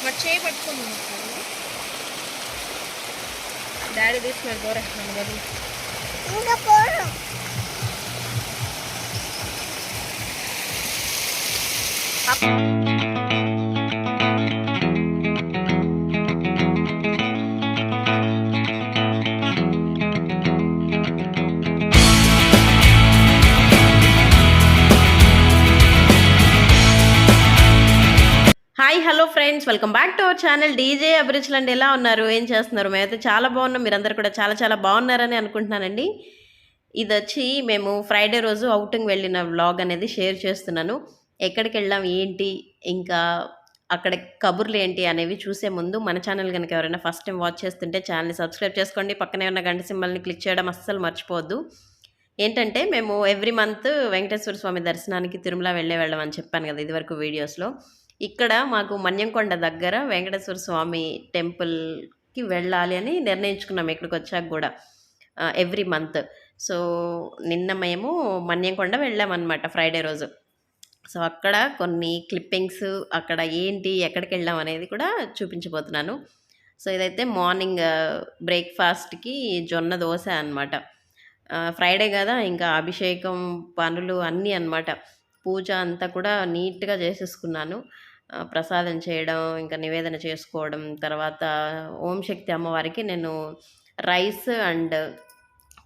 వాడు చేయి పట్టుకుని డాడీ తీసుకున్నారు దూరం నన్ను బదులు ఇంకా పోరు. Hi hello friends, welcome back to our channel DJ అభిరుచులు అండి. ఎలా ఉన్నారు, ఏం చేస్తున్నారు? మేమైతే చాలా బాగున్నాం, మీరందరూ కూడా చాలా చాలా బాగున్నారని అనుకుంటున్నానండి. ఇది వచ్చి మేము ఫ్రైడే రోజు అవుటింగ్ వెళ్ళిన వ్లాగ్ అనేది షేర్ చేస్తున్నాను. ఎక్కడికి వెళ్ళాం ఏంటి, ఇంకా అక్కడ కబుర్లు ఏంటి అనేవి చూసే ముందు మన ఛానల్ కనుక ఎవరైనా ఫస్ట్ టైం వాచ్ చేస్తుంటే ఛానల్ని సబ్స్క్రైబ్ చేసుకోండి, పక్కనే ఉన్న గంట సింబల్ని క్లిక్ చేయడం అస్సలు మర్చిపోవద్దు. ఏంటంటే మేము ఎవ్రీ మంత్ వెంకటేశ్వర స్వామి దర్శనానికి తిరుమల వెళ్ళాం అని చెప్పాను కదా ఇదివరకు వీడియోస్లో. ఇక్కడ మాకు మన్యంకొండ దగ్గర వెంకటేశ్వర స్వామి టెంపుల్కి వెళ్ళాలి అని నిర్ణయించుకున్నాం ఇక్కడికి వచ్చాక కూడా ఎవ్రీ మంత్. సో నిన్న మేము మన్యంకొండ వెళ్ళామన్నమాట ఫ్రైడే రోజు. సో అక్కడ కొన్ని క్లిప్పింగ్స్, అక్కడ ఏంటి ఎక్కడికి వెళ్ళాం అనేది కూడా చూపించబోతున్నాను. సో ఇదైతే మార్నింగ్ బ్రేక్ఫాస్ట్కి జొన్న దోశ అనమాట. ఫ్రైడే కదా, ఇంకా అభిషేకం పనులు అన్నీ అనమాట. పూజ అంతా కూడా నీట్గా చేసేసుకున్నాను. ప్రసాదం చేయడం, ఇంకా నివేదన చేసుకోవడం, తర్వాత ఓం శక్తి అమ్మవారికి నేను రైస్ అండ్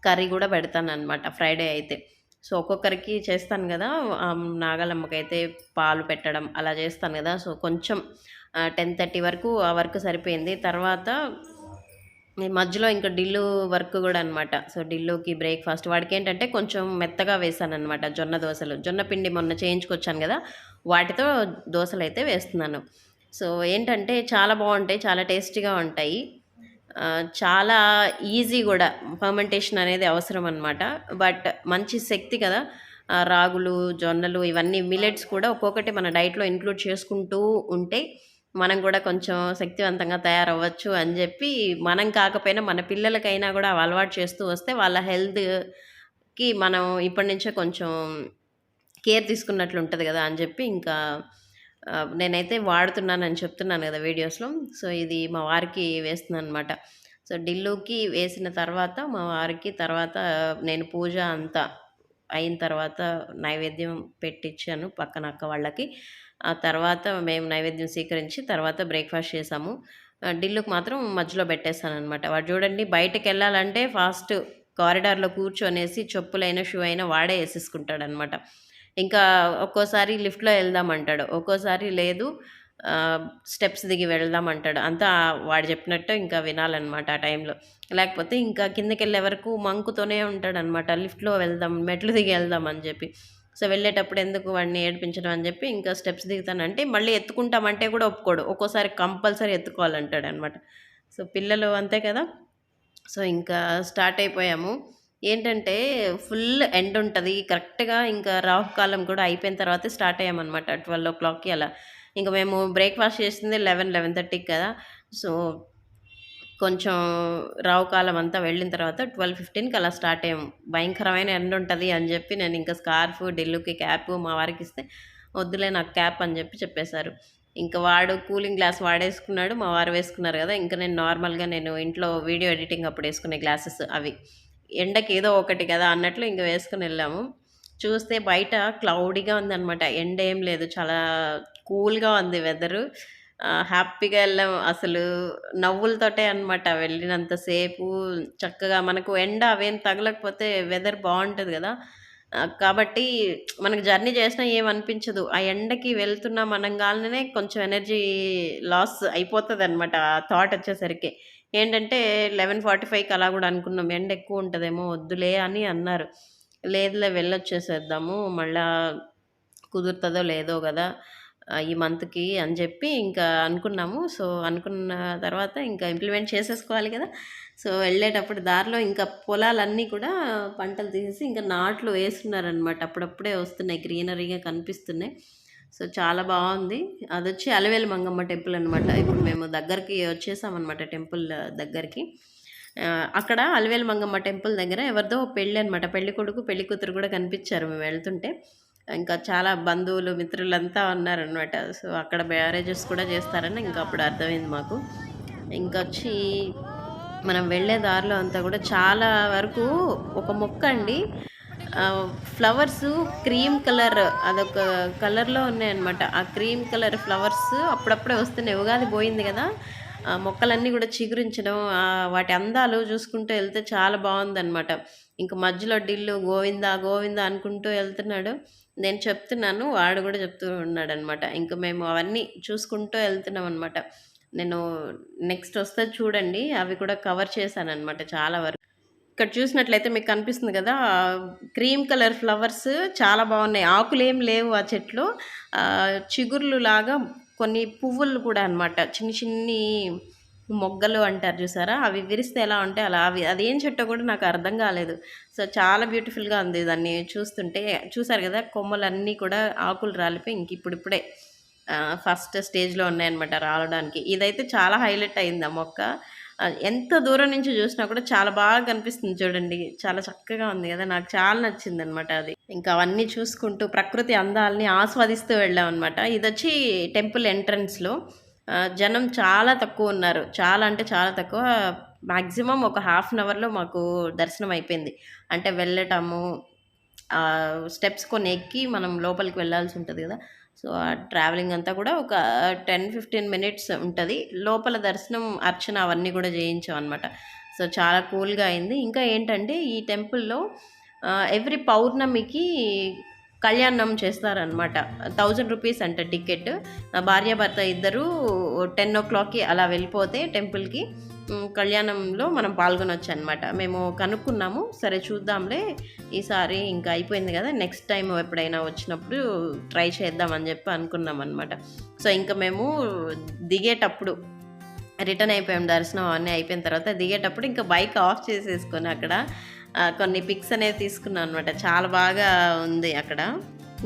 కర్రీ కూడా పెడతాను అనమాట ఫ్రైడే అయితే. సో ఒక్కొక్కరికి చేస్తాను కదా, నాగలమ్మకైతే పాలు పెట్టడం అలా చేస్తాను కదా. సో కొంచెం 10:30 వరకు ఆ వర్క్ సరిపోయింది. తర్వాత మధ్యలో ఇంకా డిల్లు వర్క్ కూడా అనమాట. సో డిల్లుకి బ్రేక్ఫాస్ట్ వాడికి ఏంటంటే కొంచెం మెత్తగా వేసాను అనమాట జొన్న దోశలు. జొన్న పిండి మొన్న చేయించుకొచ్చాను కదా, వాటితో దోశలు అయితే వేస్తున్నాను. సో ఏంటంటే చాలా బాగుంటాయి, చాలా టేస్టీగా ఉంటాయి, చాలా ఈజీ కూడా. ఫర్మెంటేషన్ అనేది అవసరం అనమాట. బట్ మంచి శక్తి కదా, రాగులు, జొన్నలు, ఇవన్నీ మిలెట్స్ కూడా ఒక్కొక్కటి మన డైట్లో ఇంక్లూడ్ చేసుకుంటూ ఉంటే మనం కూడా కొంచెం శక్తివంతంగా తయారవ్వచ్చు అని చెప్పి, మనం కాకపోయినా మన పిల్లలకైనా కూడా అవి అలవాటు చేస్తూ వస్తే వాళ్ళ హెల్త్కి మనం ఇప్పటి నుంచే కొంచెం కేర్ తీసుకున్నట్లు ఉంటుంది కదా అని చెప్పి ఇంకా నేనైతే వాడుతున్నానని చెప్తున్నాను కదా వీడియోస్లో. సో ఇది మా వారికి వేస్తున్నాను అనమాట. సో డిల్లుకి వేసిన తర్వాత మా వారికి, తర్వాత నేను పూజ అంతా అయిన తర్వాత నైవేద్యం పెట్టించాను పక్కన అక్క వాళ్ళకి. ఆ తర్వాత మేము నైవేద్యం స్వీకరించి తర్వాత బ్రేక్ఫాస్ట్ చేసాము. డిల్లుకు మాత్రం మధ్యలో పెట్టేస్తాను అనమాట. వాడు చూడండి బయటకు వెళ్ళాలంటే ఫాస్ట్ కారిడార్లో కూర్చొనేసి చెప్పులైనా షూ అయినా వాడే వేసేసుకుంటాడనమాట. ఇంకా ఒక్కోసారి లిఫ్ట్లో వెళ్దామంటాడు, ఒక్కోసారి లేదు స్టెప్స్ దిగి వెళ్దామంటాడు. అంతా వాడు చెప్పినట్టు ఇంకా వినాలన్నమాట ఆ టైంలో. లేకపోతే ఇంకా కిందకి వెళ్ళే వరకు మంకుతోనే ఉంటాడనమాట, లిఫ్ట్లో వెళ్దాం, మెట్లు దిగి వెళ్దాం అని చెప్పి. సో వెళ్ళేటప్పుడు ఎందుకు వాడిని ఏడిపించడం అని చెప్పి ఇంకా స్టెప్స్ దిగుతానంటే మళ్ళీ ఎత్తుకుంటామంటే కూడా ఒప్పుకోడు, ఒక్కోసారి కంపల్సరీ ఎత్తుకోవాలంటాడు అనమాట. సో పిల్లలు అంతే కదా. సో ఇంకా స్టార్ట్ అయిపోయాము. ఏంటంటే ఫుల్ ఎండ్ ఉంటుంది కరెక్ట్గా, ఇంకా రాహుకాలం కూడా అయిపోయిన తర్వాత స్టార్ట్ అయ్యామన్నమాట 12 o'clockకి అలా. ఇంకా మేము బ్రేక్ఫాస్ట్ చేసింది 11:30కి కదా. సో కొంచెం రావుకాలం అంతా వెళ్ళిన తర్వాత 12:15కి అలా స్టార్ట్ అయ్యాము. భయంకరమైన ఎండ ఉంటుంది అని చెప్పి నేను ఇంకా స్కార్ఫ్, డిల్లుకి క్యాప్ మా వారికి ఇస్తే వద్దులే నాకు క్యాప్ అని చెప్పేశారు. ఇంకా వాడు కూలింగ్ గ్లాస్ వాడేసుకున్నాడు, మా వారు వేసుకున్నారు కదా. ఇంకా నేను నార్మల్గా నేను ఇంట్లో వీడియో ఎడిటింగ్ అప్పుడు వేసుకునే గ్లాసెస్ అవి, ఎండకి ఏదో ఒకటి కదా అన్నట్లు ఇంకా వేసుకుని వెళ్ళాము. చూస్తే బయట క్లౌడీగా ఉందన్నమాట, ఎండ ఏం లేదు, చాలా కూల్గా ఉంది వెదరు. హ్యాపీగా వెళ్ళాము అసలు, నవ్వులతోటే అనమాట వెళ్ళినంతసేపు. చక్కగా మనకు ఎండ అవేం తగలకపోతే వెదర్ బాగుంటుంది కదా. కాబట్టి మనకు జర్నీ చేసినా ఏమనిపించదు. ఆ ఎండకి వెళ్తున్నాం అనంగానే కొంచెం ఎనర్జీ లాస్ అయిపోతుంది అనమాట ఆ థాట్ వచ్చేసరికి. ఏంటంటే 11:45కి అలా కూడా అనుకున్నాం, ఎండ ఎక్కువ ఉంటుందేమో వద్దులే అని అన్నారు. లేదులే వెళ్ళొచ్చేసేద్దాము, మళ్ళా కుదురుతుందో లేదో కదా ఈ మంత్కి అని చెప్పి ఇంకా అనుకున్నాము. సో అనుకున్న తర్వాత ఇంకా ఇంప్లిమెంట్ చేసేసుకోవాలి కదా. సో వెళ్ళేటప్పుడు దారిలో ఇంకా పొలాలన్నీ కూడా పంటలు తీసేసి ఇంకా నాట్లు వేస్తున్నారనమాట. అప్పుడప్పుడే వస్తున్నాయి, గ్రీనరీగా కనిపిస్తున్నాయి. సో చాలా బాగుంది. అది వచ్చి అలవేలు మంగమ్మ టెంపుల్ అనమాట. ఇప్పుడు మేము దగ్గరికి వచ్చేసామన్నమాట టెంపుల్ దగ్గరికి. అక్కడ అలవేలు మంగమ్మ టెంపుల్ దగ్గర ఎవరిదో పెళ్ళి అనమాట, పెళ్లి కొడుకు పెళ్లి కూతురు కూడా కనిపించారు మేము వెళ్తుంటే. ఇంకా చాలా బంధువులు, మిత్రులంతా ఉన్నారనమాట. సో, అక్కడ మ్యారేజెస్ కూడా చేస్తారని ఇంకా అప్పుడు అర్థమైంది మాకు. ఇంకొచ్చి మనం వెళ్ళే దారిలో అంతా కూడా చాలా వరకు ఒక మొక్క అండి. ఫ్లవర్సు క్రీమ్ కలర్ అదొక కలర్‌లో ఉన్నాయన్నమాట. ఆ క్రీమ్ కలర్ ఫ్లవర్స్ అప్పుడప్పుడే వస్తున్నాయి. ఉగాది పోయింది గదా! ఆ మొక్కలన్నీ గూడా చిగురించడం, వాటి అందాలు చూసుకుంటూ ఎళ్తే చాలా బావుందనమాట. ఇంక మధ్యలో డిల్లు గోవిందా, గోవిందా అనుకుంటూ ఎళ్తున్నాడు. నేను చెప్తున్నాను. వాడు గూడా చెప్తూ ఉన్నాడనమాట. ఇంక మేము అవన్నీ చూసుకుంటూ ఎళ్తున్నామనమాట. నేను నెక్స్ట్ ఒస్తది చూడండి. అవి కూడా కవర్ చేశాననమాట చాలా వరకు. ఇక్కడ చూసినట్లయితే మీకు కనిపిస్తుంది గదా! క్రీమ్ కలర్ ఫ్లవర్స్ చాలా బావున్నాయి. ఆకులేం లేవు ఆ చెట్లో. చిగుర్లు లాగా కొన్ని పువ్వులు కూడా అనమాట. చిన్ని చిన్ని మొగ్గలు అంటారు చూసారా? అవి విరిస్తే ఎలా ఉంటాయి అలా. అదేం చెట్టో కూడా నాకు అర్థం కాలేదు. సో, చాలా బ్యూటిఫుల్‌గా ఉంది దాన్ని చూస్తుంటే. చూసారు గదా! కొమ్మలన్నీ కూడా ఆకులు రాలిపోయి ఇంక ఇప్పుడిప్పుడే ఫస్ట్ స్టేజ్‌లో ఉన్నాయన్నమాట రాలడానికి. ఇదైతే చాలా హైలైట్ అయింది ఆ మొక్క. ఎంత దూరం నుంచి చూసినా కూడా చాలా బాగా కనిపిస్తుంది చూడండి. చాలా చక్కగా ఉంది గదా! నాకు చాలా నచ్చిందనమాట అది. ఇంకా అవన్నీ చూసుకుంటూ ప్రకృతి అందాల్ని ఆస్వాదిస్తూ వెళ్ళామనమాట. ఇదొచ్చి టెంపుల్ ఎంట్రన్స్‌లో. జనం చాలా తక్కువున్నారు. చాలా అంటే చాలా తక్కువ. మాక్సిమం ఒక హాఫ్ అన్ అవర్‌లో మాకు దర్శనం అయిపోయింది. అంటే వెళ్ళటము, స్టెప్స్ కొన్ని ఎక్కి మనం లోపలికి వెళ్ళాల్సి ఉంటది గదా! సో, ఆ ట్రావెలింగ్ అంతా కూడా ఒక 10, 15 మినిట్స్ ఉంటది. లోపల దర్శనం, అర్చన అవన్నీ గూడా జేయించామనమాట. సో, చాలా కూల్‌గా అయింది. ఇంకా ఏంటంటే ఈ టెంపుల్‌లో ఎవ్రీ పౌర్ణమికి కళ్యాణం చేస్తారనమాట. రూ. 1000 అంట టికెట్. నా భార్యాభర్త ఇద్దరూ 10:00కి అలా వెళ్ళిపోతే టెంపుల్‌కి కళ్యాణంలో మనం పాల్గొనొచ్చనమాట. మేము కనుక్కున్నాము. సరే చూద్దాంలే ఈసారి ఇంకా అయిపోయింది గదా! నెక్స్ట్ టైమ్ ఎప్పుడైనా వచ్చినప్పుడు ట్రై చేద్దామని జెప్పి అనుకున్నామనమాట. సో, ఇంక మేము దిగేటప్పుడు రిటర్న్ అయిపోయాం. దర్శనం అవన్నీ అయిపోయిన తర్వాత దిగేటప్పుడు ఇంకా బైక్ ఆఫ్ చేసేసుకొని అక్కడ కొన్ని పిక్స్ అనేవి తీసుకున్నాం అనమాట. చాలా బాగా ఉంది అక్కడ.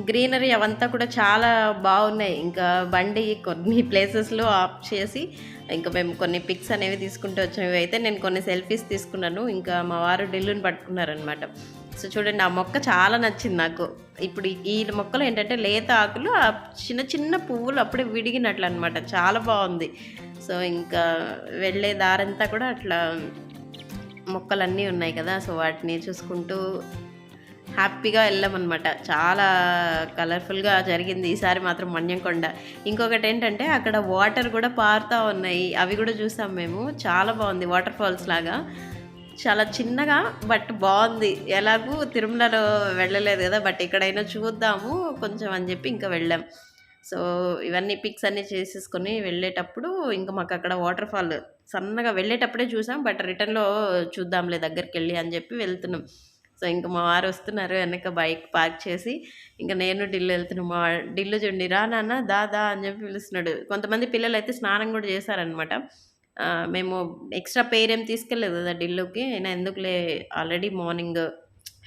గ్రీనరీ అవంతా కూడా చాలా బావున్నాయి. ఇంకా బండి కొన్ని ప్లేసెస్‌లో ఆఫ్ చేసి, ఇంక మేము కొన్ని పిక్స్ అనేవి తీసుకుంటూ వచ్చాం. ఇవైతే నేను కొన్ని సెల్ఫీస్ తీసుకున్నాను. ఇంకా మా వారు డిల్లుని పట్టుకున్నారనమాట. సో, చూడండి ఆ మొక్క చాలా నచ్చింది నాకు. ఇప్పుడు ఈ మొక్కలో ఏంటంటే లేత ఆకులు, చిన్న చిన్న పువ్వులు అప్పుడే విడిగినట్లనమాట. చాలా బావుంది. సో, ఇంకా వెళ్ళే దారంతా కూడా అట్లా మొక్కలన్నీ ఉన్నాయి కదా! సో, వాటిని చూసుకుంటూ హ్యాపీగా వెళ్ళామనమాట. చాలా కలర్‌ఫుల్‌గా జరిగింది ఈసారి మాత్రం మన్యంకొండ. ఇంకొకటేంటంటే అక్కడ వాటర్ గూడా పారుతా ఉన్నాయి. అవి గూడా చూసాం మేము. చాలా బావుంది వాటర్ ఫాల్స్ లాగా. చాలా చిన్నగా బట్ బావుంది. ఎలాగూ తిరుమలలో వెళ్ళలేదు గదా! బట్ ఇక్కడైనా చూద్దాము కొంచెం అని జెప్పి ఇంకా వెళ్ళాం. సో, ఇవన్నీ పిక్స్ అన్నీ చేసేసుకొని వెళ్ళేటప్పుడు ఇంక మాకక్కడ వాటర్ ఫాల్ సన్నగా వెళ్ళేటప్పుడే చూసాం. బట్ రిటర్న్‌లో చూద్దాంలే దగ్గరికెళ్ళి అని జెప్పి వెళ్తున్నాం. సో, ఇంక మా వారొస్తున్నారు ఎనక బైక్ పార్క్ చేసి, ఇంక నేను డిల్లు ఎళ్తున్నాం. డిల్లు చూడండి, "రా నాన్న దా దా" అని చెప్పి పిలుస్తున్నాడు. కొంతమంది పిల్లలైతే స్నానం గూడా చేశారనమాట. మేము ఎక్స్‌ట్రా పెయిర్ ఏం తీసుకెళ్ళలేదు కదా డిల్లుకి. అయినా ఎందుకులే ఆల్రెడీ మార్నింగ్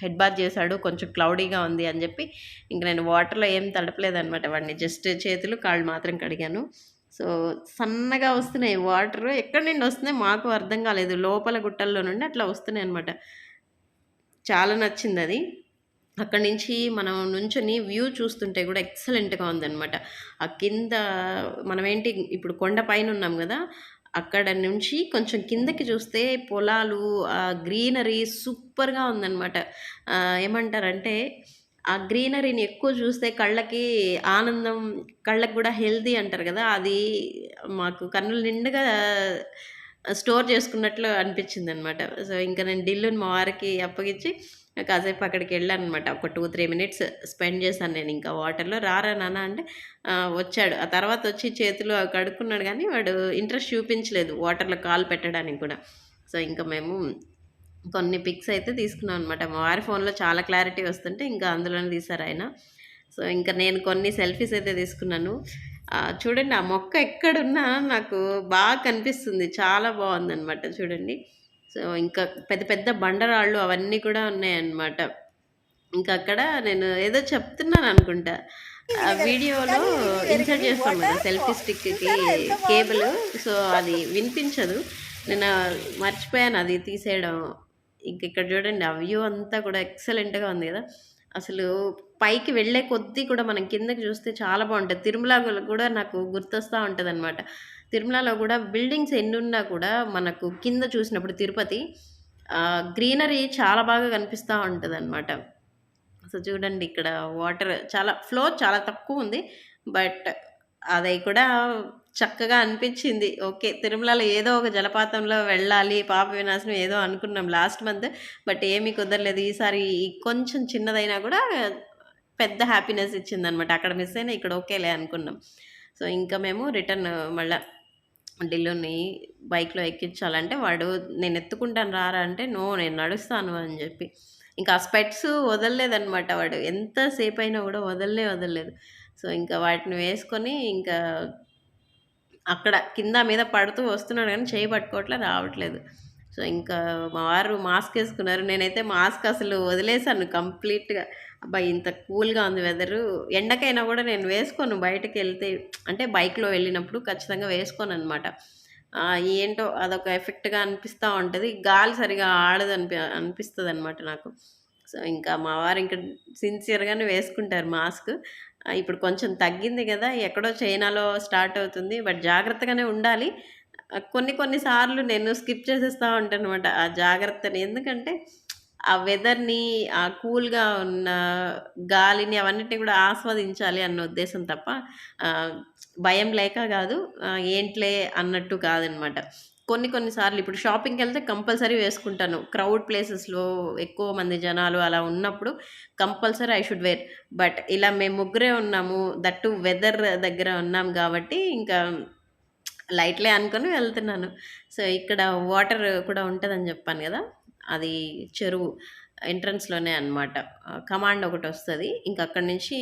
హెడ్ బాత్ చేశాడు. కొంచెం క్లౌడీగా ఉంది అని చెప్పి, ఇంక నేను వాటర్‌లో ఏం తడపలేదనమాట వాడిని. జస్ట్ చేతులు, కాళ్ళు మాత్రం కడిగాను. సో, సన్నగా వస్తున్నాయి వాటరు. ఎక్కడి నుండి వస్తున్నాయి మాకు అర్థం కాలేదు. లోపల గుట్టల్లో నుండి అట్లా వస్తున్నాయనమాట. చాలా నచ్చిందది. అక్కడి నుంచి మనం నుంచొని వ్యూ చూస్తుంటే గూడా ఎక్సలెంట్‌గా ఉందనమాట. ఆ కింద మనమేంటి ఇప్పుడు కొండ పైనున్నాం గదా! అక్కడ నుంచి కొంచెం కిందకి చూస్తే పొలాలు, గ్రీనరీ సూపర్‌గా ఉందనమాట. ఏమంటారంటే, ఆ గ్రీనరీని ఎక్కువ చూస్తే కళ్ళకి ఆనందం, కళ్ళకి గూడా హెల్తీ అంటారు గదా! అది మాకు కన్నుల నిండుగా స్టోర్ చేసుకున్నట్లు అనిపించిందనమాట. సో, ఇంక నేను డిల్లుని మా వారికి అప్పగిచ్చి కాసేపు అక్కడికెళ్ళాననమాట. ఒక 2, 3 మినిట్స్ స్పెండ్ చేశాను నేనింకా వాటర్‌లో. "రారా నాన్న" అంటే వచ్చాడు. ఆ తర్వాతొచ్చి చేతులు అవి కడుక్కున్నాడు గానీ, వాడు ఇంట్రెస్ట్ చూపించలేదు వాటర్‌లో కాలు పెట్టడానికి కూడా. సో, ఇంక మేము కొన్ని పిక్స్ అయితే తీసుకున్నాం అనమాట. మా వారి ఫోన్‌లో చాలా క్లారిటీ వస్తుంటే, ఇంకా అందులోనే తీశారాయన. సో, ఇంక నేను కొన్ని సెల్ఫీస్ అయితే తీసుకున్నాను. చూడండి ఆ మొక్క ఎక్కడున్నా నాకు బాగా కనిపిస్తుంది. చాలా బావుందనమాట చూడండి. సో, ఇంకా పెద్ద పెద్ద బండరాళ్ళు అవన్నీ కూడా ఉన్నాయన్నమాట. ఇంకా అక్కడ నేను ఏదో చెప్తున్నాననుకుంటా. ఆ వీడియోలో ఇన్సర్ట్ చేస్తాం కదా! Selfie స్టిక్‌కి cable. సో, అది వినిపించదు. నేను మర్చిపోయాను అది తీసేయడం. ఇంక ఇక్కడ చూడండి ఆ వ్యూ అంతా కూడా ఎక్సలెంట్‌గా ఉంది కదా! అసలు పైకి వెళ్ళే కొద్దీ కూడా మనం కిందకి చూస్తే చాలా బావుంటది. తిరుమల కూడా నాకు గుర్తొస్తా ఉంటదనమాట. తిరుమలలో గూడా బిల్డింగ్స్ ఎన్నున్నా కూడా మనకు కింద చూసినప్పుడు తిరుపతి గ్రీనరీ చాలా బాగా కనిపిస్తా ఉంటదనమాట. సో, చూడండి ఇక్కడ వాటర్ చాలా ఫ్లో చాలా తక్కువుంది. బట్ అది కూడా చక్కగా అనిపించింది. ఓకే. తిరుమలలో ఏదో ఒక జలపాతంలో వెళ్ళాలి, పాప వినాశనం ఏదో అనుకున్నాం లాస్ట్ మంత్. బట్ ఏమీ కుదరలేదు. ఈసారి కొంచెం చిన్నదైనా కూడా పెద్ద హ్యాపీనెస్ ఇచ్చిందనమాట. అక్కడ మిస్ అయినా ఇక్కడ ఓకేలే అనుకున్నాం. సో, ఇంకా మేము రిటర్న్ మళ్ళా ఢిల్లుని బైక్‌లో ఎక్కించాలంటే వాడు నేను ఎత్తుకుంటాను రారా అంటే, నో నేను నడుస్తాను అని జెప్పి. ఇంకా ఆ స్పెట్స్ వదలలేదనమాట వాడు. ఎంత సేపయినా గూడా వదలలేదు. సో, ఇంకా వాటిని వేసుకొని ఇంకా అక్కడ కింద మీద పడుతూ వస్తున్నాడు గానీ చెయ్యి పట్టుకోవట్లే, రావట్లేదు. సో, ఇంకా మా వారు మాస్కేసుకున్నారు. నేనైతే మాస్క్ అసలు వదిలేసాను కంప్లీట్‌గా. అబ్బా! ఇంత కూల్‌గా ఉంది వెదరు. ఎండకైనా గూడా నేను వేసుకోను బయటకెళ్తే. అంటే బైక్‌లో వెళ్ళినప్పుడు ఖచ్చితంగా వేసుకోననమాట. ఏంటో అదొక ఎఫెక్ట్‌గా అనిపిస్తా ఉంటది. గాలి సరిగ్గా అనిపిస్తదనమాట నాకు. సో, ఇంకా మా వారు ఇంక సిన్సియర్‌గానే వేసుకుంటారు మాస్క్. ఇప్పుడు కొంచెం తగ్గింది గదా! ఎక్కడో చైనాలో స్టార్ట్ అవుతుంది. బట్ జాగ్రత్తగానే ఉండాలి. కొన్ని కొన్ని సార్లు నేను స్కిప్ చేసేస్తా ఉంటాననమాట ఆ జాగ్రత్తని. ఎందుకంటే ఆ వెదర్‌ని, ఆ కూల్‌గా ఉన్న గాలిని అవన్నిటిని కూడా ఆస్వాదించాలి అన్న ఉద్దేశం తప్ప ఆహ్, భయం లేక గాదు. ఏంటిలే అన్నట్టు కాదనమాట. కొన్ని కొన్ని సార్లు ఇప్పుడు షాపింగ్‌కెళ్తే కంపల్సరీ వేసుకుంటాను. క్రౌడ్ ప్లేసెస్‌లో ఎక్కువ మంది జనాలు అలా ఉన్నప్పుడు compulsory I should wear. But ఇలా మేము ముగ్గురే ఉన్నాము. దట్ టూ వెదర్ దగ్గర ఉన్నాం గాబట్టి ఇంకా లైట్‌లే అనుకోని వెళ్తున్నాను. సో, ఇక్కడ వాటర్ కూడా ఉంటదని జెప్పాను గదా! అది చెరువు ఎంట్రన్స్‌లోనే అన్నమాట. కమాండ్ ఒకటొస్తది. ఇంక అక్కడి నుంచి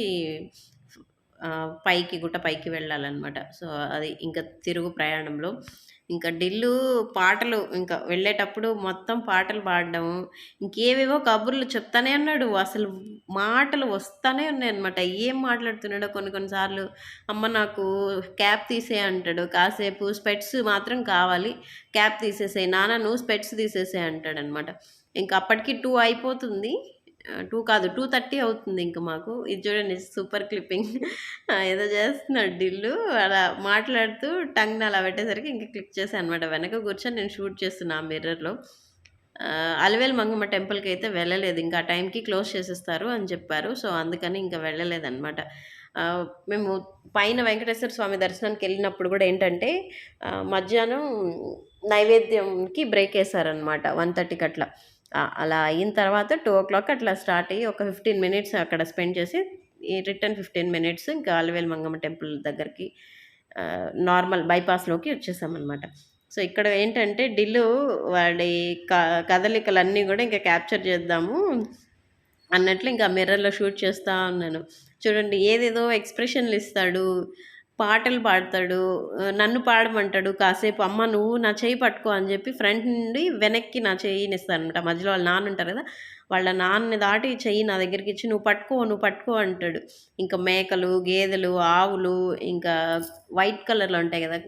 పైకి గుట్ట పైకి వెళ్ళాలన్నమాట. సో, అది ఇంక తిరుగు ప్రయాణంలో ఇంకా ఢిల్లు పాటలు ఇంకా వెళ్ళేటప్పుడు మొత్తం పాటలు పాడడం, ఇంకేవేవో కబుర్లు చెప్తానే ఉన్నాడు. అసలు మాటలు వస్తానే ఉన్నాయన్నమాట. ఏం మాట్లాడుతున్నాడో కొన్ని కొన్ని సార్లు అమ్మ నాకు క్యాప్ తీసేయి అంటాడు. కాసేపు స్పెట్స్ మాత్రం కావాలి. క్యాప్ తీసేసేయి నాన్న నువ్వు స్పెట్స్ తీసేసేయి అంటాడనమాట. ఇంక అప్పటికి 2 అయిపోతుంది. 2 కాదు 2:30 అవుతుంది ఇంక మాకు. ఇది చూడండి సూపర్ క్లిప్పింగ్. ఏదో చేస్తున్నాడు ఢిల్లు. అలా మాట్లాడుతూ టంగ్‌ని అలా పెట్టేసరికి ఇంక క్లిక్ చేశా అనమాట. వెనక కూర్చొని నేను షూట్ చేస్తున్నా ఆ మిర్రర్‌లో. అలివేలు మంగమ్మ టెంపుల్‌కైతే వెళ్ళలేదు. ఇంకా ఆ టైంకి క్లోజ్ చేసేస్తారు అని చెప్పారు. సో, అందుకని ఇంకా వెళ్ళలేదనమాట. మేము పైన వెంకటేశ్వర స్వామి దర్శనానికెళ్ళినప్పుడు గూడా ఏంటంటే మధ్యాహ్నం నైవేద్యంకి బ్రేకేశారనమాట 1:30కి అట్లా. అలా అయిన తర్వాత 2:00 అట్లా స్టార్ట్ అయ్యి ఒక 15 మినిట్స్ అక్కడ స్పెండ్ చేసి ఈ రిటర్న్ 15 మినిట్స్ ఇంకా అలివేలు మంగమ్మ టెంపుల్ దగ్గరికి నార్మల్ బైపాస్‌లోకి వచ్చేసామనమాట. సో, ఇక్కడ ఏంటంటే ఢిల్లు వాడి క కదలికలన్నీ గూడా ఇంకా క్యాప్చర్ చేద్దాము అన్నట్లు ఇంకా మిర్రర్‌లో షూట్ చేస్తా ఉన్నాను. చూడండి ఏదేదో ఎక్స్‌ప్రెషన్‌లిస్తాడు, పాటలు పాడతాడు, నన్ను పాడమంటాడు కాసేపు. అమ్మ నువ్వు నా చెయ్యి పట్టుకో అని జెప్పి ఫ్రంట్ నుండి వెనక్కి నా చెయ్యినిస్తాడనమాట. మధ్యలో వాళ్ళ నాన్నుంటారు గదా! వాళ్ళ నాన్నని దాటి చెయ్యి నా దగ్గరికిచ్చి నువ్వు పట్టుకో అంటాడు. ఇంకా మేకలు, గేదెలు, ఆవులు ఇంకా వైట్ కలర్‌లో ఉంటాయి గదా!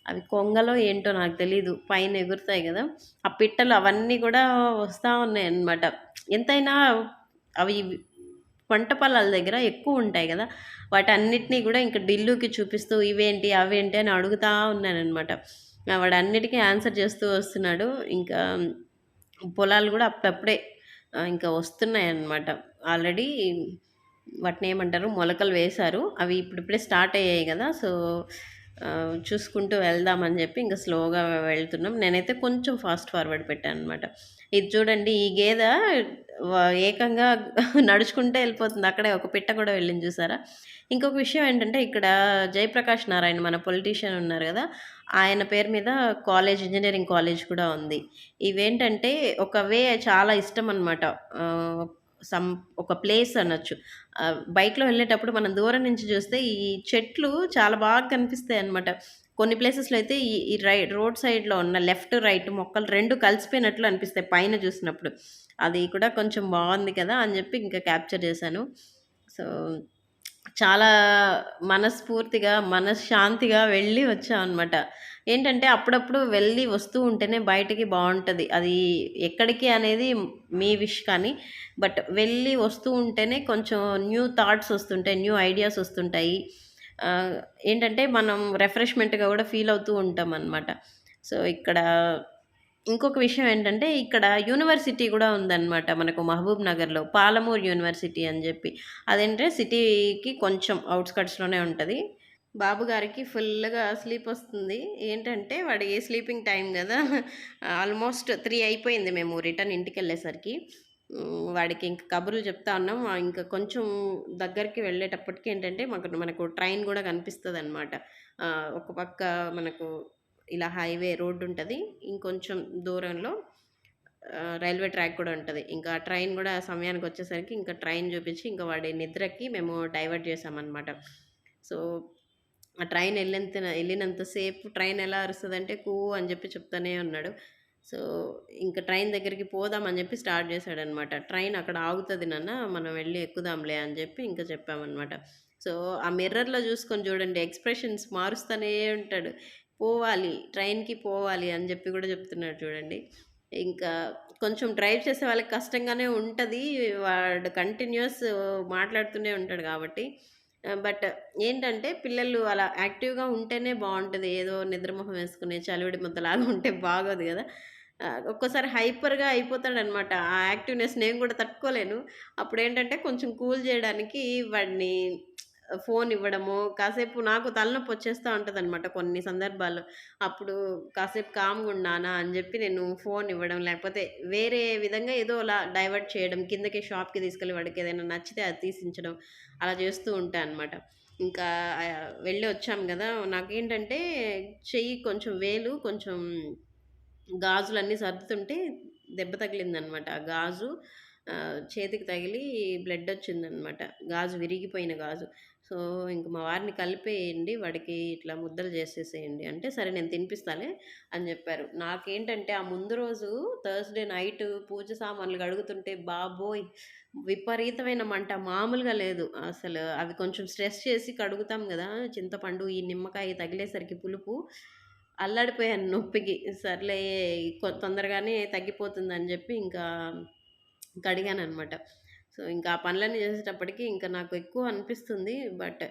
అవి కొంగలో ఏంటో నాకు తెలీదు. పైన ఎగురుతాయి గదా! ఆ పిట్టలు అవన్నీ గూడా వస్తా ఉన్నాయన్నమాట. ఎంతైనా అవి పంట పొలాల దగ్గర ఎక్కువుంటాయి గదా! వాటన్నిటిని గూడా ఇంక ఢిల్లుకి చూపిస్తూ ఇవేంటి, అవేంటి అని అడుగుతా ఉన్నాననమాట. వాడన్నిటికి ఆన్సర్ చేస్తూ వస్తున్నాడు. ఇంకా పొలాలు గూడా అప్పుడప్పుడే ఇంకా వస్తున్నాయన్నమాట. ఆల్రెడీ వాటినేమంటారు మొలకలు వేశారు. అవి ఇప్పుడిప్పుడే స్టార్ట్ అయ్యాయి గదా! సో, చూసుకుంటూ వెళ్దామని జెప్పి ఇంక స్లోగా వెళ్తున్నాం. నేనైతే కొంచెం ఫాస్ట్ ఫార్వర్డ్ పెట్టాననమాట. ఇది చూడండి ఈ గేద వ ఏకంగా నడుచుకుంటే ఎళ్ళిపోతుంది. అక్కడే ఒక పిట్ట కూడా వెళ్ళింది చూసారా? ఇంకొక విషయం ఏంటంటే ఇక్కడ జయప్రకాష్ నారాయణ మన పొలిటీషియన్ ఉన్నారు గదా! ఆయన పేరు మీద ఇంజినీరింగ్ కాలేజ్ కూడా ఉంది. ఇవేంటంటే ఒక చాలా ఇష్టమనమాట. ఆహ్, సమ్ ఒక ప్లేస్ అనొచ్చు. బైక్‌లో వెళ్ళేటప్పుడు మనం దూరం నుంచి చూస్తే ఈ చెట్లు చాలా బాగా కనిపిస్తాయన్నమాట. కొన్ని ప్లేసెస్‌లో అయితే ఈ ఈ రోడ్ సైడ్‌లో ఉన్న లెఫ్ట్, రైట్ మొక్కలు 2 కలిసిపోయినట్లు అనిపిస్తాయి పైన చూసినప్పుడు. అది కూడా కొంచెం బావుంది కదా! అని చెప్పి ఇంకా క్యాప్చర్ చేశాను. సో, చాలా మనస్ఫూర్తిగా, మనశ్శాంతిగా వెళ్ళి వచ్చామనమాట. ఏంటంటే అప్పుడప్పుడు వెళ్ళి వస్తూ ఉంటేనే బయటికి బావుంటది. అది ఎక్కడికి అనేది మీ విష్ కానీ, బట్ వెళ్ళి వస్తూ ఉంటేనే కొంచెం న్యూ థాట్స్ వస్తుంటాయి. న్యూ ఐడియాస్ వస్తుంటాయి. ఆహ్, ఏంటంటే మనం రిఫ్రెష్‌మెంట్‌గా గూడా ఫీల్ అవుతూ ఉంటామనమాట. సో, ఇక్కడ ఇంకొక విషయం ఏంటంటే, ఇక్కడ యూనివర్సిటీ గూడా ఉందనమాట మనకు మహబూబ్ నగర్‌లో. పాలమూరు యూనివర్సిటీ అని జెప్పి. అదేంటే సిటీకి కొంచెం ఔట్‌స్కట్స్‌లోనే ఉంటది. బాబు గారికి ఫుల్‌గా స్లీపొస్తుంది. ఏంటంటే వాడి స్లీపింగ్ టైమ్ గదా! ఆల్మోస్ట్ 3 అయిపోయింది మేము రిటర్న్ ఇంటికెళ్ళేసరికి. వాడికి ఇంక కబుర్లు చెప్తా ఉన్నాం. ఇంక కొంచెం దగ్గరికి వెళ్ళేటప్పటికి ఏంటంటే మనకు ట్రైన్ గూడా కనిపిస్తదనమాట. ఒక పక్క మనకు ఇలా హైవే రోడ్డుంటది. ఇంకొంచెం దూరంలో రైల్వే ట్రాక్ కూడా ఉంటది. ఇంకా ట్రైన్ గూడా సమయానికొచ్చేసరికి ఇంకా ట్రైన్ చూపించి ఇంకా వాడి నిద్రకి మేము డైవర్ట్ చేశామనమాట. సో, ఆ ట్రైన్ ఎళ్ళినంత సేపు ట్రైన్ ఎలా అరుస్తదంటే కూ అని జెప్పి చెప్తానే ఉన్నాడు. సో, ఇంక ట్రైన్ దగ్గరికి పోదాం అని జెప్పి స్టార్ట్ జేశాడనమాట. ట్రైన్ అక్కడ ఆగుతది నాన్న మనం వెళ్లి ఎక్కుదాంలే అని జెప్పి ఇంక చెప్పామనమాట. సో, ఆ మిర్రర్‌లో జూసుకొని జూడండి ఎక్స్‌ప్రెషన్స్ మారుస్తూనే ఉంటాడు. పోవాలి, ట్రైన్‌కి పోవాలి అని జెప్పి గూడా జెప్తున్నాడు చూడండి. ఇంకా కొంచెం డ్రైవ్ చేసే వాళ్ళకి కష్టంగానే ఉంటది. వాడు కంటిన్యూయస్ మాట్లాడుతూనే ఉంటాడు గాబట్టి. బట్ ఏంటంటే పిల్లలు అలా యాక్టివ్‌గా ఉంటేనే బావుంటది. ఏదో నిద్రమొహం వేసుకొని చలివిడి ముద్దలాగా ఉంటే బాగోదు గదా! ఒక్కోసారి హైపర్‌గా అయిపోతాడనమాట. ఆ యాక్టివ్‌నెస్ నేను గూడా తట్టుకోలేను. అప్పుడేంటంటే కొంచెం కూల్ జేయడానికి వాడిని ఫోన్ ఇవ్వడము, కాసేపు నాకు తలనొప్పొచ్చేస్తా ఉంటదనమాట కొన్ని సందర్భాల్లో. అప్పుడు కాసేపు కామ్‌గుండు నాన్న అని జెప్పి నేను ఫోన్ ఇవ్వడం, లేకపోతే వేరే విధంగా ఏదోలా డైవర్ట్ చేయడం, కిందకి షాప్‌కి తీసుకెళ్ళి వాడికేదైనా నచ్చితే అది తీసించడం, అలా జేస్తూ ఉంటా అనమాట. ఇంకా వెళ్ళి వచ్చాం గదా! నాకేంటంటే చెయ్యి కొంచెం వేలు కొంచెం గాజులన్నీ సర్దుతుంటే దెబ్బ తగిలిందనమాట. ఆ గాజు చేతికి తగిలి బ్లడొచ్చిందనమాట. గాజు విరిగిపోయిన గాజు. సో, ఇంక మా వారిని కలిపేయండి. వాడికి ఇట్లా ముద్దలు చేసేసేయండి అంటే, సరే నేను తినిపిస్తాలే అని జెప్పారు. నాకేంటంటే ఆ ముందు రోజు థర్స్‌డే నైట్ పూజ సామాన్లు కడుగుతుంటే బాబోయ్! విపరీతమైన మంట మామూలుగా లేదు. అసలు అవి కొంచెం స్ట్రెస్ చేసి కడుగుతాం గదా! చింతపండు, ఈ నిమ్మకాయ తగిలేసరికి పులుపు అల్లాడిపోయాను నొప్పికి. సర్లే తొందరగానే తగ్గిపోతుందని జెప్పి ఇంకా కడిగాననమాట. సో, ఇంకా ఆ పనులన్నీ చేసేటప్పటికి ఇంకా నాకు ఎక్కువ అనిపిస్తుంది. బట్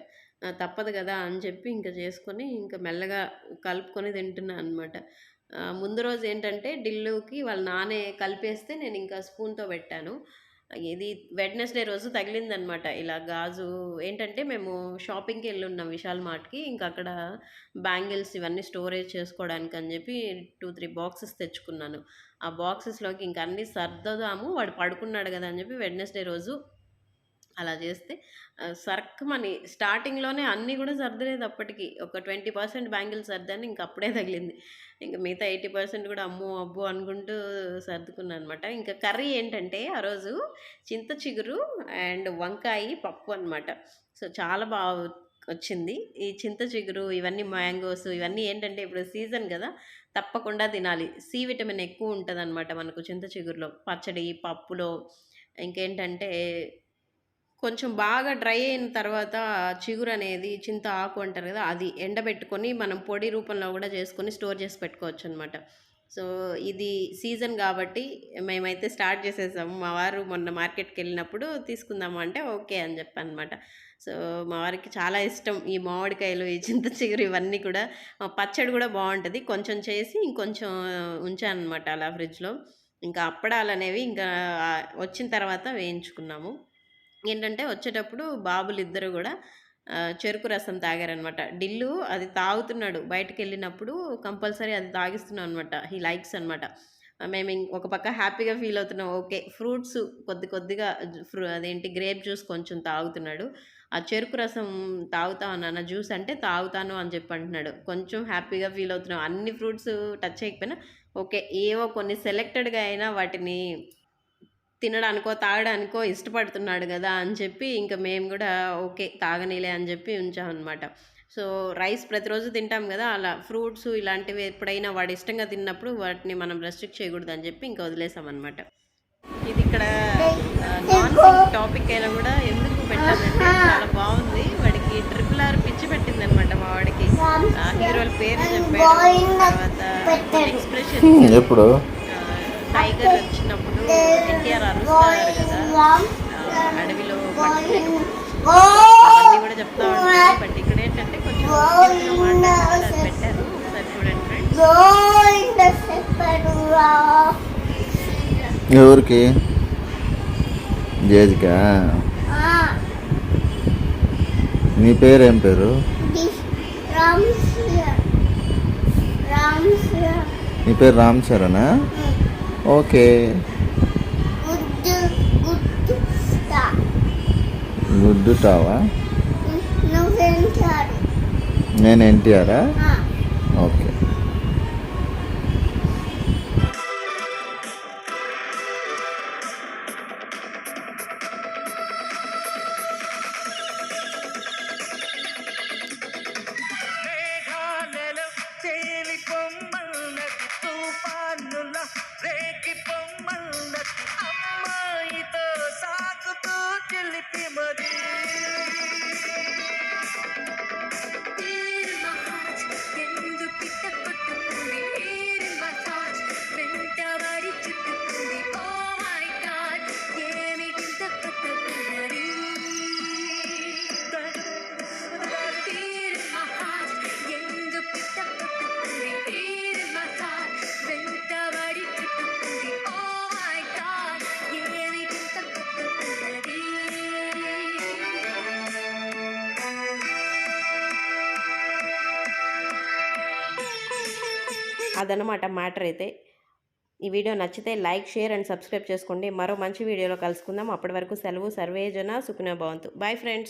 తప్పదు గదా! అని చెప్పి ఇంక చేసుకొని ఇంక మెల్లగా కలుపుకొని తింటున్నా అనమాట. ముందు రోజు ఏంటంటే డిల్లుకి వాళ్ళ నాన్నే కలిపేస్తే నేనింకా స్పూన్‌తో పెట్టాను. ఇది వెడ్నెస్‌డే రోజు తగిలిందనమాట. ఇలా గాజు ఏంటంటే మేము షాపింగ్‌కెళ్ళున్నాం విశాల్ మార్ట్‌కి. ఇంక అక్కడ బ్యాంగిల్స్ ఇవన్నీ స్టోరేజ్ చేసుకోవడానికని జెప్పి 2, 3 బాక్సెస్ తెచ్చుకున్నాను. ఆ బాక్సెస్‌లోకి ఇంక అన్నీ సర్దుదాము. వాడు పడుకున్నాడు గదా! అని జెప్పి వెడ్నెస్‌డే రోజు అలా జేస్తే సర్రుమని స్టార్టింగ్‌లోనే అన్నీ గూడా సర్దలేదు అప్పటికి. ఒక 20% బ్యాంగిల్స్ సర్దాను. ఇంక అప్పుడే తగిలింది. ఇంక మిగతా 80% గూడా అమ్మో! అబ్బో! అనుకుంటూ సర్దుకున్నాననమాట. ఇంకా కర్రీ ఏంటంటే ఆ రోజు చింత చిగురు అండ్ వంకాయి, పప్పు అనమాట. సో, చాలా వచ్చింది. ఈ చింత చిగురు ఇవన్నీ మ్యాంగోస్ ఇవన్నీ ఏంటంటే ఇప్పుడు సీజన్ గదా! తప్పకుండా తినాలి. సి విటమిన్ ఎక్కువుంటదనమాట మనకు చింత చిగురులో. పచ్చడి, పప్పులో ఇంకేంటంటే కొంచెం బాగా డ్రై అయిన తర్వాత చిగురనేది చింత ఆకు అంటారు గదా! అది ఎండబెట్టుకొని మనం పొడి రూపంలో గూడా చేసుకొని స్టోర్ చేసి పెట్టుకోవచ్చనమాట. సో, ఇది సీజన్ గాబట్టి మేమైతే స్టార్ట్ చేసేసాము. మా వారు మొన్న మార్కెట్‌కెళ్ళినప్పుడు తీసుకుందామా అంటే ఓకే అని జెప్పాననమాట. సో, మా వారికి చాలా ఇష్టం ఈ మామిడికాయలు, ఈ చింత చిగురు ఇవన్నీ కూడా. పచ్చడి గూడా బావుంటది. కొంచెం చేసి ఇంకొంచెం ఉంచాననమాట అలా ఫ్రిడ్జ్‌లో. ఇంకా అప్పడాలనేవి ఇంకా వచ్చిన తర్వాత వేయించుకున్నాము. ఏంటంటే వచ్చేటప్పుడు బాబులిద్దరూ గూడా చెరుకు రసం తాగారనమాట. డిల్లు అది తాగుతున్నాడు. బయటికెళ్ళినప్పుడు కంపల్సరీ అది తాగిస్తున్నాం అనమాట. హీ లైక్స్ అనమాట. ఒక పక్క హ్యాపీగా ఫీల్ అవుతున్నాం. ఓకే. ఫ్రూట్స్ కొద్దిగా అదేంటి గ్రేప్ జ్యూస్ కొంచెం తాగుతున్నాడు. ఆ చెరుకు రసం తాగుతావా నాన్న జ్యూస్ అంటే తాగుతాను అని చెప్పి అంటున్నాడు. కొంచెం హ్యాపీగా ఫీల్ అవుతున్నాం. అన్ని ఫ్రూట్స్ టచ్ చేయకపోయినా ఓకే. ఏవో కొన్ని సెలెక్టెడ్‌గా అయినా వాటిని తినడానికో, తాగడానికో ఇష్టపడుతున్నాడు గదా! అని చెప్పి ఇంక మేము గూడా ఓకే. తాగనీలే అని జెప్పి ఉంచామనమాట. సో, రైస్ ప్రతిరోజు తింటాం గదా! అలా ఫ్రూట్స్ ఇలాంటివి ఎప్పుడైనా వాడు ఇష్టంగా తిన్నప్పుడు వాటిని మనం రెస్ట్రిక్ట్ చేయకూడదని జెప్పి ఇంక వదిలేసామనమాట. ఇదిక్కడ నాన్ సింక్ టాపిక్ అయినా గూడా ఎందుకు పెట్టానంటే చాలా బావుంది. వాడికి ఈ RRR పిచ్చి పెట్టిందనమాట మా వాడికి. హీరోల పేరు చెప్పాడు, తర్వాత ఎక్స్ప్రెషన్ ఎప్పుడు టైగర్ వచ్చినప్పుడు ఎన్టీఆర్ అరుస్తారు కదా అడవిలో అవన్నీ కూడా చెప్తా ఉంటాను. బట్ ఇక్కడ ఏంటంటే కొంచెం మాట్లాడారు, అది పెట్టారు. ఒకసారి చూడండి ఫ్రెండ్స్. ఎవరికి జేజికా? నీ పేరు ఏం పేరు? నీ పేరు రామ్ చరణా? ఓకే. గుడ్డుటావా? నేను ఎన్టీఆరా? ఓకే. అదనమాట మ్యాటర్ అయితే. ఈ వీడియో నచ్చితే లైక్, షేర్ అండ్ సబ్స్క్రైబ్ చేసుకోండి. మరో మంచి వీడియోలో కలుసుకుందాం. అప్పటి వరకు సెలవు. సర్వే జన సుఖినో భవంతు. Bye friends.